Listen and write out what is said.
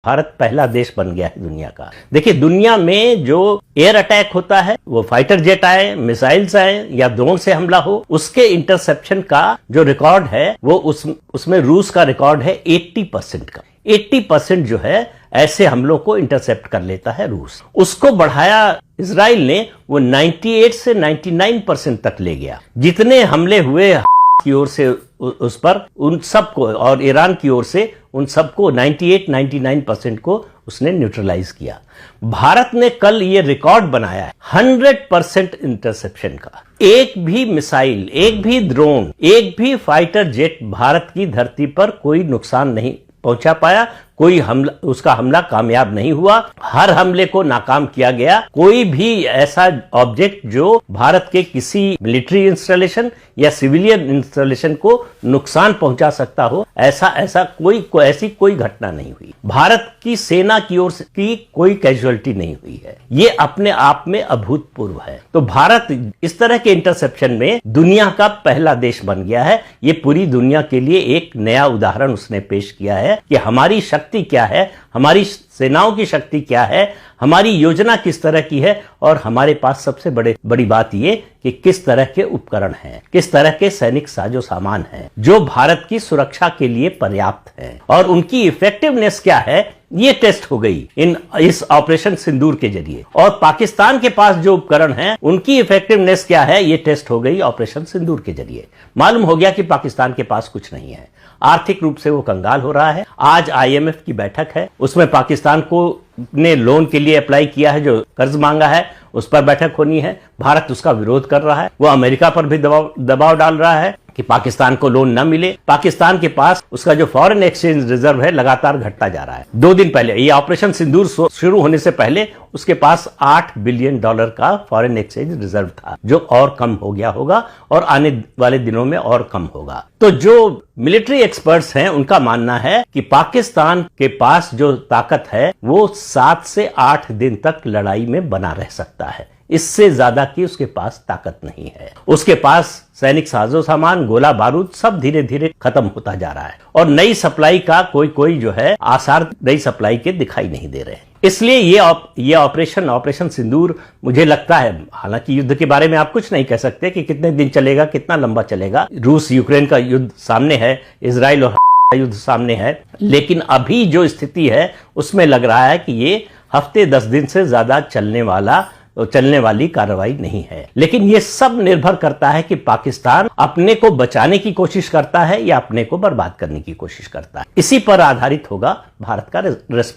भारत पहला देश बन गया है दुनिया का। देखिए, दुनिया में जो एयर अटैक होता है, वो फाइटर जेट आए, मिसाइल्स आए या ड्रोन से हमला हो, उसके इंटरसेप्शन का जो रिकॉर्ड है वो उसमें रूस का रिकॉर्ड है 80% का। 80% जो है ऐसे हमलों को इंटरसेप्ट कर लेता है रूस। उसको बढ़ाया इजराइल ने, वो 98 से 99% तक ले गया। जितने हमले हुए की ओर से उस पर, उन सबको, और ईरान की ओर से उन सबको 98-99% को उसने न्यूट्रलाइज किया। भारत ने कल ये रिकॉर्ड बनाया है 100% इंटरसेप्शन का। एक भी मिसाइल, एक भी ड्रोन, एक भी फाइटर जेट भारत की धरती पर कोई नुकसान नहीं पहुंचा पाया। कोई हमला, उसका हमला कामयाब नहीं हुआ। हर हमले को नाकाम किया गया। कोई भी ऐसा ऑब्जेक्ट जो भारत के किसी मिलिट्री इंस्टॉलेशन या सिविलियन इंस्टॉलेशन को नुकसान पहुंचा सकता हो, ऐसी कोई घटना नहीं हुई। भारत की सेना की ओर की कोई कैजुअलिटी नहीं हुई है। ये अपने आप में अभूतपूर्व है। तो भारत इस तरह के इंटरसेप्शन में दुनिया का पहला देश बन गया है। ये पूरी दुनिया के लिए एक नया उदाहरण उसने पेश किया है कि हमारी शक्ति क्या है, हमारी सेनाओं की शक्ति क्या है, हमारी योजना किस तरह की है, और हमारे पास सबसे बड़ी बात यह कि किस तरह के उपकरण हैं, किस तरह के सैनिक साजो सामान हैं जो भारत की सुरक्षा के लिए पर्याप्त हैं, और उनकी इफेक्टिवनेस क्या है, ये टेस्ट हो गई इस ऑपरेशन सिंदूर के जरिए। और पाकिस्तान के पास जो उपकरण हैं उनकी इफेक्टिवनेस क्या है, ये टेस्ट हो गई ऑपरेशन सिंदूर के जरिए। मालूम हो गया कि पाकिस्तान के पास कुछ नहीं है, आर्थिक रूप से वो कंगाल हो रहा है। आज IMF की बैठक है, उसमें पाकिस्तान को ने लोन के लिए अप्लाई किया है, जो कर्ज मांगा है उस पर बैठक होनी है। भारत उसका विरोध कर रहा है। वो अमेरिका पर भी दबाव डाल रहा है कि पाकिस्तान को लोन न मिले। पाकिस्तान के पास उसका जो फॉरेन एक्सचेंज रिजर्व है लगातार घटता जा रहा है। 2 दिन पहले, ये ऑपरेशन सिंदूर शुरू होने से पहले उसके पास $8 बिलियन का फॉरेन एक्सचेंज रिजर्व था, जो और कम हो गया होगा और आने वाले दिनों में और कम होगा। तो जो मिलिट्री एक्सपर्ट्स हैं उनका मानना है कि पाकिस्तान के पास जो ताकत है वो 7 से 8 दिन तक लड़ाई में बना रह सकता है। इससे ज्यादा की उसके पास ताकत नहीं है। उसके पास सैनिक साजो सामान, गोला बारूद सब धीरे धीरे खत्म होता जा रहा है, और नई सप्लाई का कोई जो है आसार नई सप्लाई के दिखाई नहीं दे रहे। इसलिए ये ऑपरेशन सिंदूर, मुझे लगता है, हालांकि युद्ध के बारे में आप कुछ नहीं कह सकते कि कितने दिन चलेगा, कितना लंबा चलेगा। रूस यूक्रेन का युद्ध सामने है, इजराइल और युद्ध सामने है, लेकिन अभी जो स्थिति है उसमें लग रहा है कि ये हफ्ते 10 दिन से ज्यादा चलने वाली कार्रवाई नहीं है। लेकिन ये सब निर्भर करता है कि पाकिस्तान अपने को बचाने की कोशिश करता है या अपने को बर्बाद करने की कोशिश करता है। इसी पर आधारित होगा भारत का रेस्पॉन्स।